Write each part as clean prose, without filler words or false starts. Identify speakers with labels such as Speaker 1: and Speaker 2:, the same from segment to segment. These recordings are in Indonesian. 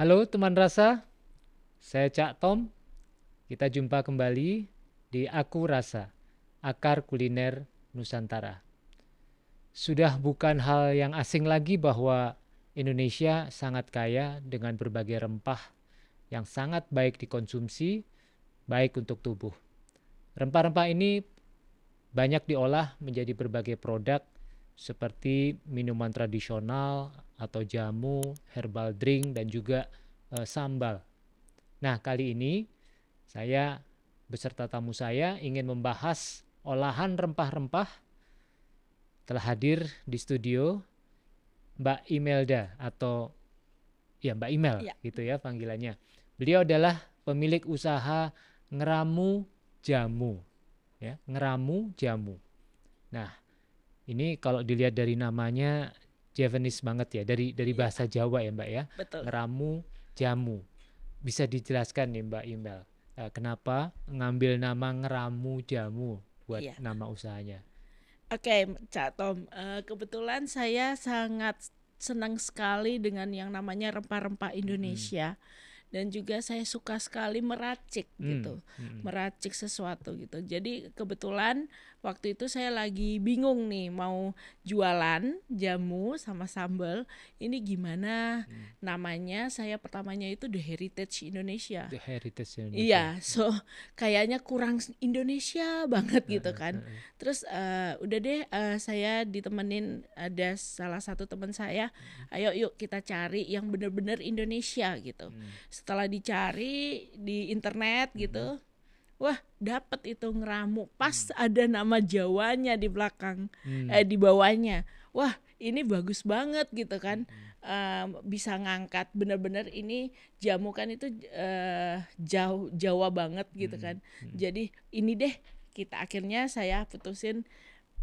Speaker 1: Halo teman rasa, saya Cak Tom. Kita jumpa kembali di Aku Rasa, Akar Kuliner Nusantara. Sudah bukan hal yang asing lagi bahwa Indonesia sangat kaya dengan berbagai rempah yang sangat baik dikonsumsi, baik untuk tubuh. Rempah-rempah ini banyak diolah menjadi berbagai produk seperti minuman tradisional atau jamu, herbal drink, dan juga sambal. Nah, kali ini saya beserta tamu saya ingin membahas olahan rempah-rempah. Telah hadir di studio Mbak Imelda atau ya Mbak Imel
Speaker 2: Ya,
Speaker 1: gitu ya panggilannya. Beliau adalah pemilik usaha Ngeramu Jamu ya, Ngeramu Jamu. Nah, ini kalau dilihat dari namanya Javanese banget ya, dari
Speaker 2: ya,
Speaker 1: bahasa Jawa ya Mbak ya.
Speaker 2: betul.
Speaker 1: Ngeramu Jamu. Bisa dijelaskan nih Mbak Imel, kenapa ngambil nama Ngeramu Jamu buat
Speaker 2: Iya.
Speaker 1: nama usahanya?
Speaker 2: Oke, Cak Tom. Kebetulan saya sangat senang sekali dengan yang namanya rempah-rempah
Speaker 1: Mm-mm.
Speaker 2: Indonesia. Dan juga saya suka sekali meracik
Speaker 1: Mm,
Speaker 2: gitu,
Speaker 1: mm,
Speaker 2: meracik sesuatu gitu. Jadi kebetulan waktu itu saya lagi bingung nih mau jualan jamu sama sambal. Ini gimana
Speaker 1: mm.
Speaker 2: namanya? Saya pertamanya itu The Heritage Indonesia.
Speaker 1: The Heritage Indonesia.
Speaker 2: Iya, so kayaknya kurang Indonesia banget gitu kan.
Speaker 1: Heeh.
Speaker 2: Terus udah deh, saya ditemenin ada salah satu teman saya, ayo yuk kita cari yang bener-bener Indonesia gitu.
Speaker 1: Mm,
Speaker 2: Setelah dicari di internet
Speaker 1: mm,
Speaker 2: gitu, wah dapet itu ngeramu. Pas
Speaker 1: mm,
Speaker 2: ada nama Jawanya di belakang,
Speaker 1: mm,
Speaker 2: di bawahnya. Wah ini bagus banget gitu kan.
Speaker 1: mm,
Speaker 2: Bisa ngangkat bener-bener ini jamu kan itu jauh Jawa banget gitu
Speaker 1: mm,
Speaker 2: kan.
Speaker 1: mm.
Speaker 2: Jadi ini deh kita akhirnya saya putusin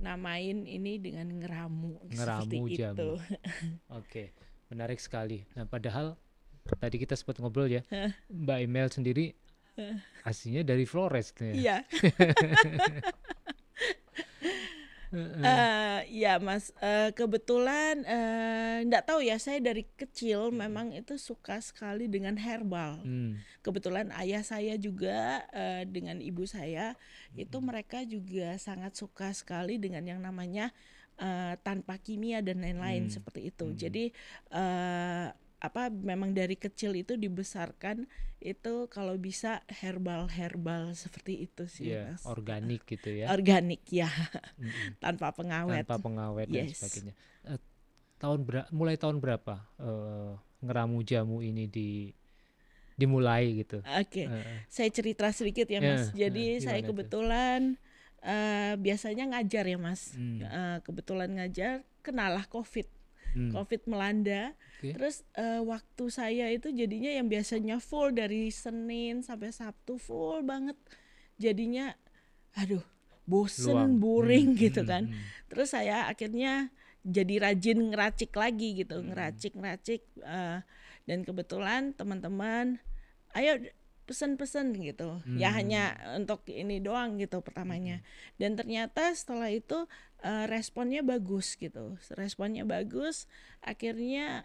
Speaker 2: namain ini dengan ngeramu seperti
Speaker 1: Ngeramu
Speaker 2: itu.
Speaker 1: Jamu. Oke, menarik sekali. Nah, padahal tadi kita sempat ngobrol ya, Mbak Imel sendiri aslinya dari Flores tuh ya.
Speaker 2: Iya.
Speaker 1: Heeh.
Speaker 2: Ya Mas, kebetulan nggak tahu ya, saya dari kecil
Speaker 1: Mm,
Speaker 2: memang itu suka sekali dengan herbal.
Speaker 1: mm,
Speaker 2: Kebetulan ayah saya juga dengan ibu saya itu
Speaker 1: mm,
Speaker 2: mereka juga sangat suka sekali dengan yang namanya tanpa kimia dan lain-lain
Speaker 1: mm,
Speaker 2: seperti itu.
Speaker 1: mm.
Speaker 2: Jadi eh, apa memang dari kecil itu dibesarkan itu kalau bisa herbal-herbal seperti itu sih
Speaker 1: Iya,
Speaker 2: Mas.
Speaker 1: organik gitu ya.
Speaker 2: Organik ya,
Speaker 1: Mm-mm.
Speaker 2: tanpa pengawet.
Speaker 1: Tanpa pengawet dan
Speaker 2: Yes.
Speaker 1: sebagainya. Eh, mulai tahun berapa Ngeramu Jamu ini dimulai gitu?
Speaker 2: Oke,
Speaker 1: Eh,
Speaker 2: saya cerita sedikit ya Mas. Jadi saya
Speaker 1: Gimana tuh?
Speaker 2: kebetulan biasanya ngajar ya Mas.
Speaker 1: Hmm,
Speaker 2: Kebetulan ngajar, kenalah COVID.
Speaker 1: hmm,
Speaker 2: COVID melanda.
Speaker 1: oke.
Speaker 2: Terus waktu saya itu jadinya yang biasanya full dari Senin sampai Sabtu full banget. Jadinya aduh,
Speaker 1: Luang.
Speaker 2: bosen,
Speaker 1: Hmm,
Speaker 2: boring gitu
Speaker 1: hmm,
Speaker 2: kan.
Speaker 1: hmm,
Speaker 2: Terus saya akhirnya jadi rajin ngeracik lagi gitu,
Speaker 1: hmm,
Speaker 2: ngeracik dan kebetulan teman-teman ayo pesen-pesen gitu ya,
Speaker 1: hmm,
Speaker 2: hanya untuk ini doang gitu
Speaker 1: hmm,
Speaker 2: pertamanya. Dan ternyata setelah itu responnya bagus gitu, responnya bagus, akhirnya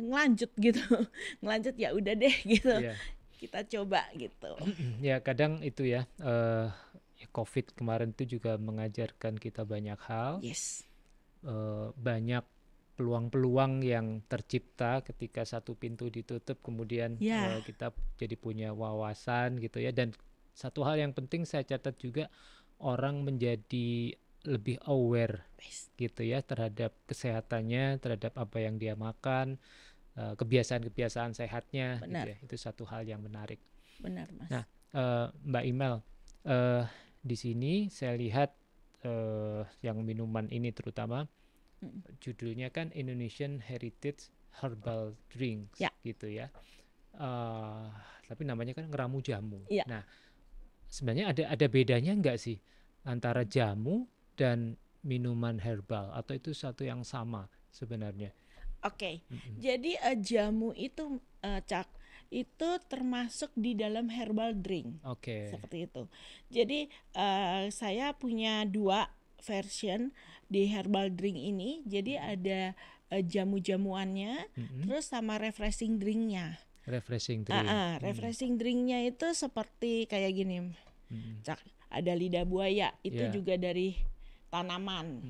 Speaker 2: ngelanjut gitu. Ngelanjut ya udah deh gitu,
Speaker 1: iya.
Speaker 2: kita coba gitu.
Speaker 1: Ya kadang itu ya, ya COVID kemarin itu juga mengajarkan kita banyak hal,
Speaker 2: Yes,
Speaker 1: banyak peluang-peluang yang tercipta ketika satu pintu ditutup, kemudian
Speaker 2: ya,
Speaker 1: kita jadi punya wawasan gitu ya. Dan satu hal yang penting saya catat juga, orang menjadi lebih aware
Speaker 2: yes.
Speaker 1: gitu ya terhadap kesehatannya, terhadap apa yang dia makan, kebiasaan-kebiasaan sehatnya gitu
Speaker 2: Benar,
Speaker 1: ya. Itu satu hal yang menarik.
Speaker 2: benar Mas.
Speaker 1: Nah, Mbak Imel, eh, di sini saya lihat yang minuman ini terutama
Speaker 2: Mm.
Speaker 1: judulnya kan Indonesian Heritage Herbal Drinks
Speaker 2: Ya,
Speaker 1: gitu ya. Eh, tapi namanya kan ngeramu jamu.
Speaker 2: ya.
Speaker 1: Nah, sebenarnya ada bedanya nggak sih antara jamu dan minuman herbal, atau itu satu yang sama sebenarnya?
Speaker 2: Oke,
Speaker 1: Mm-mm.
Speaker 2: jadi jamu itu Cak, itu termasuk di dalam herbal drink
Speaker 1: Oke.
Speaker 2: seperti itu. Jadi saya punya dua version di herbal drink ini. Jadi
Speaker 1: Mm-mm.
Speaker 2: ada jamu-jamuannya,
Speaker 1: Mm-mm.
Speaker 2: terus sama refreshing drinknya.
Speaker 1: refreshing drink.
Speaker 2: Refreshing drinknya itu seperti kayak gini, Cak. Ada lidah buaya, itu
Speaker 1: Yeah.
Speaker 2: juga dari tanaman.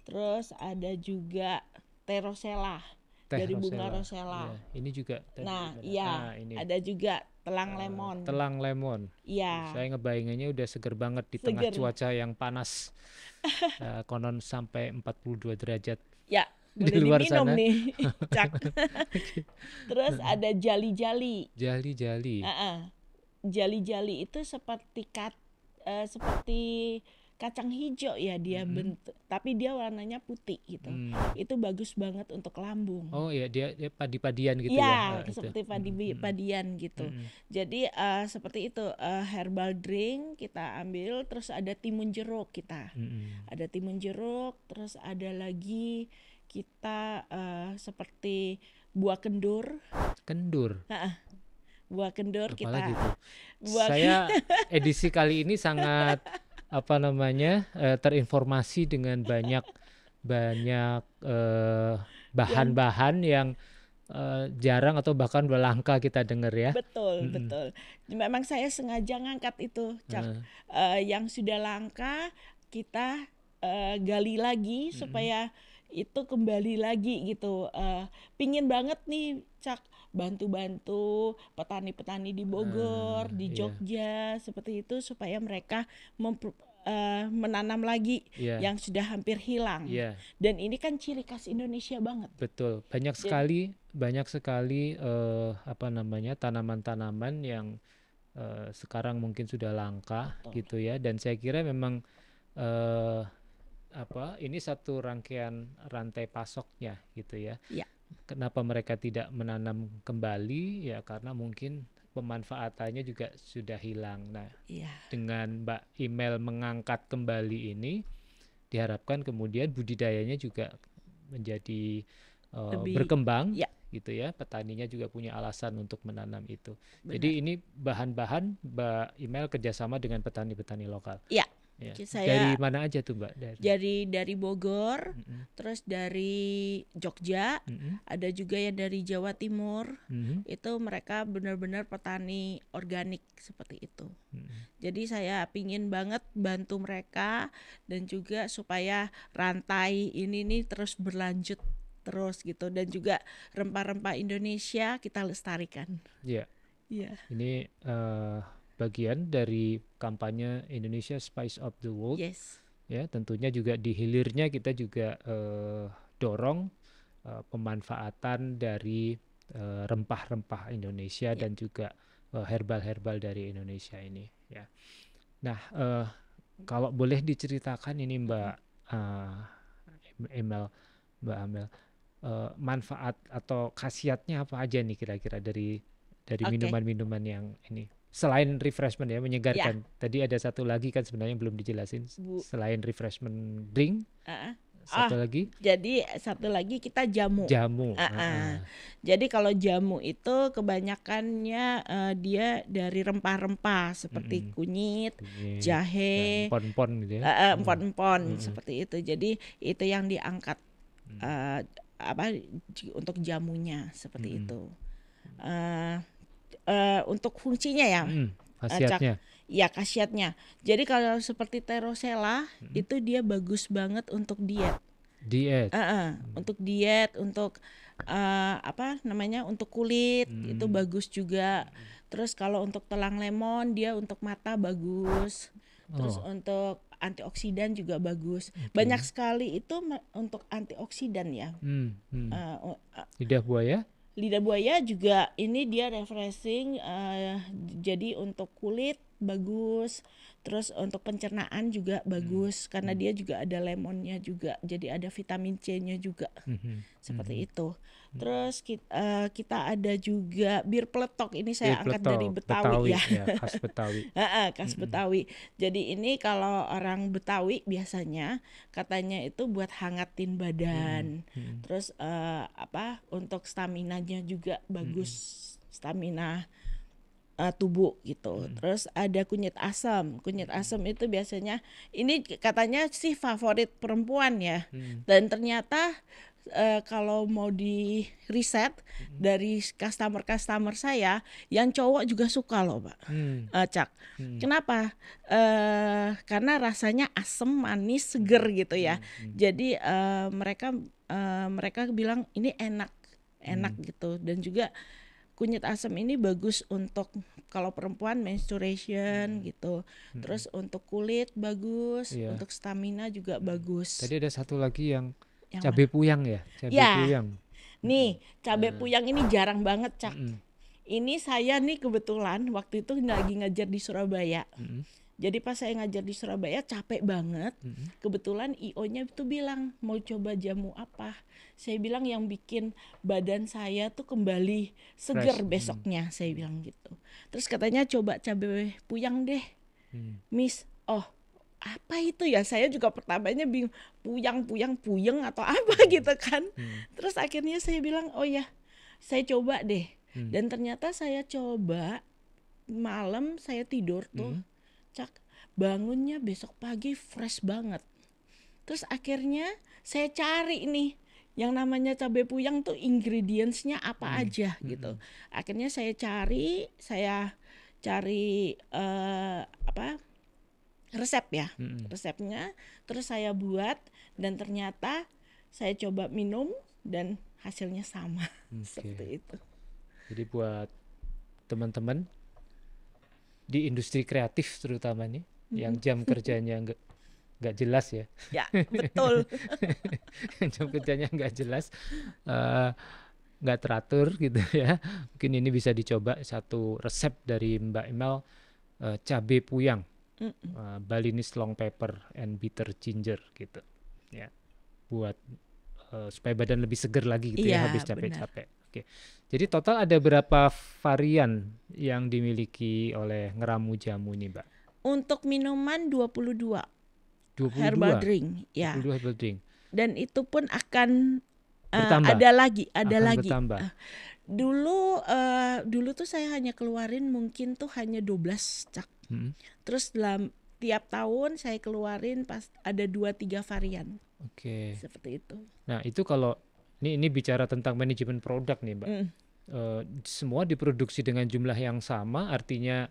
Speaker 2: Terus ada juga terosella,
Speaker 1: Teh
Speaker 2: dari bunga
Speaker 1: rosella.
Speaker 2: rosella.
Speaker 1: Ya, ini juga tadi
Speaker 2: Nah,
Speaker 1: gimana?
Speaker 2: iya,
Speaker 1: Ini
Speaker 2: ada juga telang lemon.
Speaker 1: telang lemon.
Speaker 2: Iya,
Speaker 1: Saya ngebayanginnya udah seger banget di tengah
Speaker 2: seger.
Speaker 1: cuaca yang panas. Konon sampai 42 derajat
Speaker 2: Ya,
Speaker 1: di
Speaker 2: boleh
Speaker 1: luar
Speaker 2: diminum
Speaker 1: sana.
Speaker 2: nih, Cak. Terus ada jali-jali.
Speaker 1: Jali-jali.
Speaker 2: Jali-jali itu seperti seperti kacang hijau ya dia bentuk, tapi dia warnanya putih gitu. Itu bagus banget untuk lambung.
Speaker 1: Oh iya, dia padi-padian gitu
Speaker 2: ya.
Speaker 1: ya.
Speaker 2: Seperti padi-padian gitu. Jadi seperti itu, herbal drink kita ambil, terus ada timun jeruk kita. Ada timun jeruk, terus ada lagi kita seperti buah kendur.
Speaker 1: Kendur.
Speaker 2: Buah kendur kita.
Speaker 1: Apalagi tuh? Saya edisi kali ini sangat terinformasi dengan banyak bahan-bahan yang jarang atau bahkan udah langka kita dengar ya.
Speaker 2: Betul. Memang saya sengaja ngangkat itu, Cak. Yang sudah langka kita gali lagi supaya itu kembali lagi gitu. Pingin banget nih, Cak, bantu-bantu petani-petani di Bogor, di Jogja, seperti itu supaya mereka menanam lagi yang sudah hampir hilang. Dan ini kan ciri khas Indonesia banget.
Speaker 1: Betul, banyak sekali tanaman-tanaman yang sekarang mungkin sudah langka. Betul. Gitu ya. Dan saya kira memang ini satu rangkaian rantai pasoknya gitu ya. Kenapa mereka tidak menanam kembali ya karena mungkin pemanfaatannya juga sudah hilang. Nah, dengan Mbak Imel mengangkat kembali ini diharapkan kemudian budidayanya juga menjadi berkembang gitu ya. Petaninya juga punya alasan untuk menanam itu. Benar. Jadi ini bahan-bahan Mbak Imel kerjasama dengan petani-petani lokal.
Speaker 2: Iya.
Speaker 1: Ya. Dari mana aja tuh Mbak?
Speaker 2: Dari Bogor, terus dari Jogja, ada juga yang dari Jawa Timur. Itu mereka benar-benar petani organik seperti itu. Jadi saya pingin banget bantu mereka dan juga supaya rantai ini nih terus berlanjut terus gitu, dan juga rempah-rempah Indonesia kita lestarikan.
Speaker 1: Iya. Ini bagian dari kampanye Indonesia Spice of the World. Ya, tentunya juga di hilirnya kita juga dorong pemanfaatan dari rempah-rempah Indonesia dan juga herbal-herbal dari Indonesia ini. Ya. Nah, kalau boleh diceritakan ini Mbak Amel, manfaat atau khasiatnya apa aja nih kira-kira dari minuman-minuman yang ini? Selain refreshment ya, menyegarkan. Tadi ada satu lagi kan sebenarnya belum dijelasin. Selain refreshment drink, satu lagi.
Speaker 2: Jadi satu lagi kita jamu. Jadi kalau jamu itu kebanyakannya dia dari rempah-rempah seperti kunyit, jahe,
Speaker 1: empon-empon gitu ya.
Speaker 2: Empon-empon seperti itu. Jadi itu yang diangkat untuk jamunya seperti itu. Untuk fungsinya ya,
Speaker 1: khasiatnya.
Speaker 2: Khasiatnya. Jadi kalau seperti terosella itu dia bagus banget untuk diet. Untuk diet, untuk untuk kulit itu bagus juga. Terus kalau untuk telang lemon dia untuk mata bagus. Terus untuk antioksidan juga bagus. Banyak sekali itu untuk antioksidan ya.
Speaker 1: Lidah buaya?
Speaker 2: Lidah buaya juga ini dia refreshing, jadi untuk kulit bagus, terus untuk pencernaan juga bagus karena dia juga ada lemonnya juga, jadi ada vitamin C-nya juga seperti itu. Terus kita ada juga bir peletok, ini saya angkat dari Betawi ya.
Speaker 1: Khas Betawi.
Speaker 2: Khas Betawi. Jadi ini kalau orang Betawi biasanya katanya itu buat hangatin badan. Terus untuk staminanya juga bagus, stamina tubuh gitu. Terus ada kunyit asam. Kunyit asam itu biasanya ini katanya sih favorit perempuan ya. Dan ternyata kalau mau di riset dari customer saya, yang cowok juga suka loh, Pak. Cak. Kenapa? Karena rasanya asam, manis, seger gitu ya. Jadi mereka bilang ini enak gitu, dan juga kunyit asam ini bagus untuk kalau perempuan menstruation gitu. Terus untuk kulit bagus,
Speaker 1: Iya.
Speaker 2: untuk stamina juga bagus.
Speaker 1: Tadi ada satu lagi yang
Speaker 2: Yang
Speaker 1: cabai
Speaker 2: mana?
Speaker 1: puyang ya, cabai
Speaker 2: Ya.
Speaker 1: puyang.
Speaker 2: Nih, cabai puyang ini jarang banget, Cak.
Speaker 1: Mm-mm.
Speaker 2: Ini saya nih kebetulan waktu itu lagi ngajar di Surabaya. Jadi pas saya ngajar di Surabaya capek banget. Kebetulan IO-nya itu bilang mau coba jamu apa. Saya bilang yang bikin badan saya tuh kembali seger
Speaker 1: Fresh.
Speaker 2: besoknya, saya bilang gitu. Terus katanya coba cabai puyang deh, Miss. Oh, apa itu ya? Saya juga pertamanya bingung, puyeng atau apa gitu kan. Terus akhirnya saya bilang, oh ya, saya coba deh. Dan ternyata saya coba, malam saya tidur tuh, Cak, bangunnya besok pagi fresh banget. Terus akhirnya saya cari nih yang namanya cabai puyang tuh ingredientsnya apa aja gitu. Akhirnya saya cari resep ya, resepnya. Terus saya buat dan ternyata saya coba minum dan hasilnya sama. Seperti itu.
Speaker 1: Jadi buat teman-teman di industri kreatif terutama nih, yang jam kerjanya nggak jelas ya.
Speaker 2: Ya, betul.
Speaker 1: Jam kerjanya nggak jelas, nggak teratur gitu ya. Mungkin ini bisa dicoba satu resep dari Mbak Emel, cabai puyang, Balinese long pepper and bitter ginger gitu. Ya, buat supaya badan lebih seger lagi gitu ya habis capek-capek. Oke. Jadi total ada berapa varian yang dimiliki oleh ngeramu jamu ini, Mbak?
Speaker 2: Untuk minuman 22 herbal drink, ya.
Speaker 1: 22 herbal drink.
Speaker 2: Dan itu pun akan
Speaker 1: bertambah.
Speaker 2: ada lagi.
Speaker 1: Bertambah.
Speaker 2: Dulu tuh saya hanya keluarin mungkin tuh hanya 12, Cak. Terus dalam tiap tahun saya keluarin pas ada 2-3 varian.
Speaker 1: Oke.
Speaker 2: Seperti itu.
Speaker 1: Nah, itu kalau ini bicara tentang manajemen produk nih, Mbak. Semua diproduksi dengan jumlah yang sama, artinya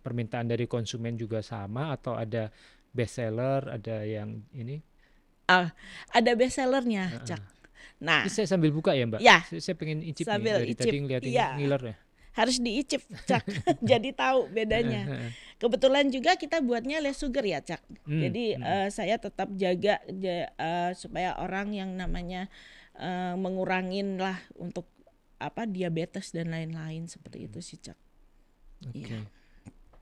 Speaker 1: permintaan dari konsumen juga sama, atau ada best seller, ada yang ini?
Speaker 2: Ada best sellernya, Cak. Nah,
Speaker 1: ini saya sambil buka ya, Mbak.
Speaker 2: Ya,
Speaker 1: saya pengen icip
Speaker 2: sambil
Speaker 1: nih, dari
Speaker 2: icip,
Speaker 1: tadi ngeliatin ngiler ya.
Speaker 2: Harus diicip, Cak. Jadi tahu bedanya. Kebetulan juga kita buatnya less sugar ya, Cak. Jadi saya tetap jaga supaya orang yang namanya mengurangin lah untuk diabetes dan lain-lain, seperti itu sih, Cak.
Speaker 1: Oke.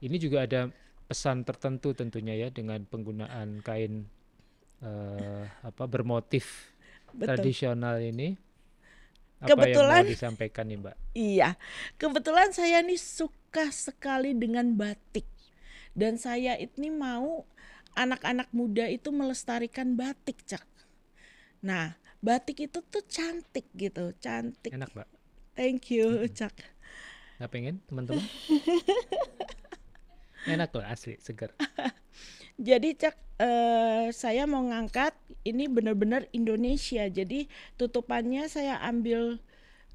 Speaker 1: Ini juga ada pesan tertentu tentunya ya dengan penggunaan kain bermotif tradisional ini. Apa
Speaker 2: kebetulan,
Speaker 1: yang mau disampaikan nih, Mbak?
Speaker 2: Iya, kebetulan saya nih suka sekali dengan batik. Dan saya ini mau anak-anak muda itu melestarikan batik, Cak. Nah, batik itu tuh cantik gitu, cantik.
Speaker 1: Enak, Mbak.
Speaker 2: Thank you, Cak.
Speaker 1: Nggak pengen, teman-teman? Enak loh, asli, segar.
Speaker 2: Jadi, Cak, saya mau ngangkat ini benar-benar Indonesia. Jadi tutupannya saya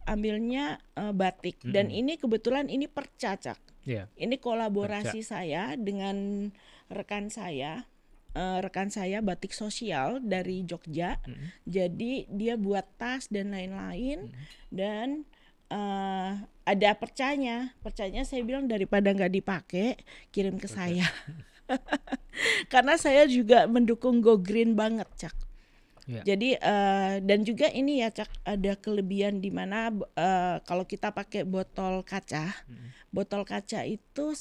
Speaker 2: ambilnya batik. Dan ini kebetulan ini perca, Cak.
Speaker 1: Yeah.
Speaker 2: Ini kolaborasi saya dengan rekan saya batik sosial dari Jogja. Jadi dia buat tas dan lain-lain. Dan ada percanya saya bilang daripada nggak dipakai, kirim ke saya. Karena saya juga mendukung Go Green banget, Cak. Yeah. Jadi dan juga ini ya, Cak, ada kelebihan di mana kalau kita pakai botol kaca, botol kaca itu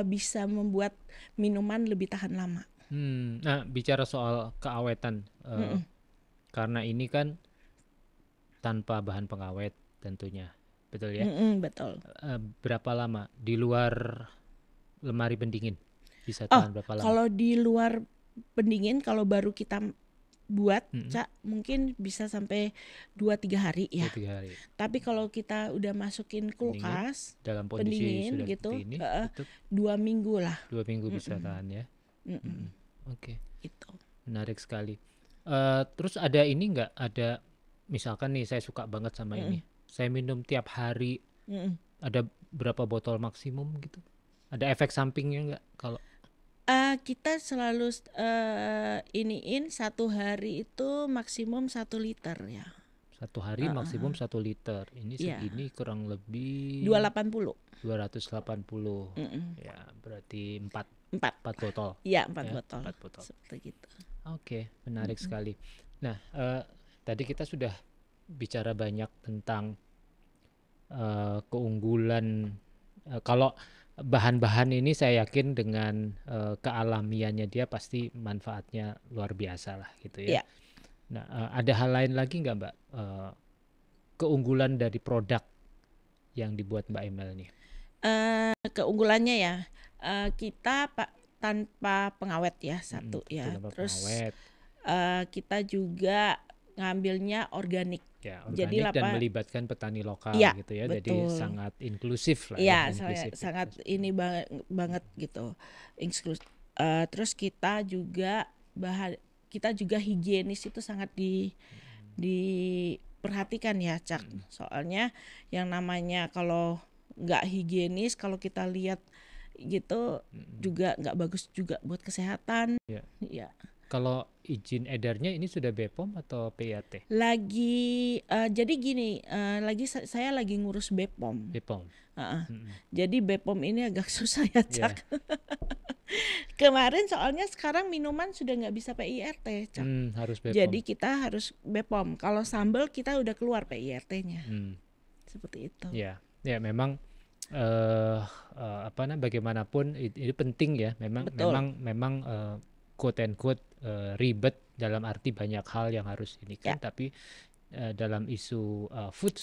Speaker 2: bisa membuat minuman lebih tahan lama.
Speaker 1: Nah, bicara soal keawetan, karena ini kan tanpa bahan pengawet tentunya, betul ya?
Speaker 2: Betul.
Speaker 1: Berapa lama di luar lemari pendingin? Bisa tahan berapa lama?
Speaker 2: Kalau di luar pendingin, kalau baru kita buat, Cak, mungkin bisa sampai 2-3 hari ya.
Speaker 1: 2-3 hari.
Speaker 2: Tapi kalau kita udah masukin kulkas
Speaker 1: dalam kondisi
Speaker 2: pendingin
Speaker 1: sudah
Speaker 2: gitu,
Speaker 1: ini,
Speaker 2: 2 minggu lah.
Speaker 1: 2 minggu bisa tahan ya. Oke.
Speaker 2: Itu.
Speaker 1: Menarik sekali. Terus ada ini nggak? Ada misalkan nih saya suka banget sama ini. Saya minum tiap hari.
Speaker 2: Mm-mm.
Speaker 1: Ada berapa botol maksimum gitu? Ada efek sampingnya nggak kalau
Speaker 2: Kita selalu iniin satu hari itu maksimum 1 liter ya.
Speaker 1: satu hari maksimum 1 liter? Ini
Speaker 2: Iya,
Speaker 1: segini kurang lebih
Speaker 2: 280.
Speaker 1: 280.
Speaker 2: Mm-mm.
Speaker 1: Ya, berarti 4
Speaker 2: 4.
Speaker 1: botol.
Speaker 2: Iya, 4
Speaker 1: Ya,
Speaker 2: botol.
Speaker 1: 4 botol.
Speaker 2: Seperti gitu.
Speaker 1: Oke, menarik sekali. Nah, tadi kita sudah bicara banyak tentang keunggulan. Kalau bahan-bahan ini saya yakin dengan kealamiannya dia pasti manfaatnya luar biasa lah gitu ya.
Speaker 2: Iya.
Speaker 1: Nah, ada hal lain lagi nggak Mbak, keunggulan dari produk yang dibuat Mbak Emel nih?
Speaker 2: Keunggulannya ya, kita tanpa pengawet ya, satu ya.
Speaker 1: Tanpa
Speaker 2: Terus
Speaker 1: pengawet.
Speaker 2: kita juga ngambilnya organik.
Speaker 1: Ya,
Speaker 2: Jadi
Speaker 1: organik dan
Speaker 2: apa?
Speaker 1: melibatkan petani lokal
Speaker 2: Iya,
Speaker 1: gitu ya. Jadi
Speaker 2: betul.
Speaker 1: sangat inklusif lah
Speaker 2: Iya,
Speaker 1: ya, inklusif.
Speaker 2: sangat ini banget gitu, terus kita juga higienis itu sangat diperhatikan ya, Cak. Soalnya yang namanya kalau nggak higienis, kalau kita lihat gitu juga nggak bagus juga buat kesehatan.
Speaker 1: Ya.
Speaker 2: Ya.
Speaker 1: Kalau izin edarnya ini sudah BPOM atau PAT?
Speaker 2: Lagi jadi gini, saya lagi ngurus BPOM.
Speaker 1: BPOM.
Speaker 2: Jadi BPOM ini agak susah ya, Cak. Kemarin soalnya sekarang minuman sudah nggak bisa PIRT, Cak.
Speaker 1: Harus BPOM.
Speaker 2: Jadi kita harus BPOM. Kalau sambal kita udah keluar PIRT-nya. Seperti itu.
Speaker 1: Ya, ya memang bagaimanapun ini penting ya. Memang quote and quote ribet dalam arti banyak hal yang harus ini kan. Tapi dalam isu food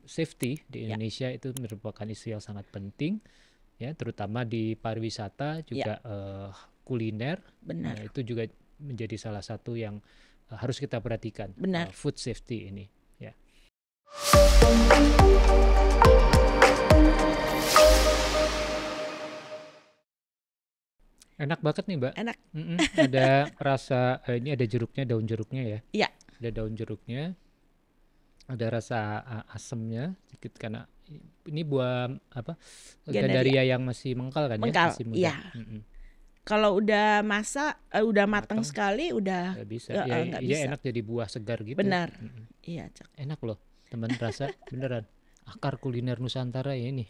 Speaker 1: safety di Indonesia itu merupakan isu yang sangat penting ya, terutama di pariwisata juga kuliner.
Speaker 2: Benar.
Speaker 1: Itu juga menjadi salah satu yang harus kita perhatikan.
Speaker 2: Benar.
Speaker 1: Food safety ini ya. Enak banget nih Mbak.
Speaker 2: Enak.
Speaker 1: Ada rasa ini ada jeruknya, daun jeruknya ya.
Speaker 2: Iya.
Speaker 1: Ada daun jeruknya. Ada rasa asamnya sedikit karena ini buah apa? Gandaria yang masih mengkal kan ya? Masih muda.
Speaker 2: Iya. Kalau udah udah matang sekali udah
Speaker 1: bisa. Nggak bisa. Enak jadi buah segar gitu.
Speaker 2: Benar. Iya, Cak.
Speaker 1: Enak loh. Teman rasa beneran. Akar kuliner Nusantara ya ini.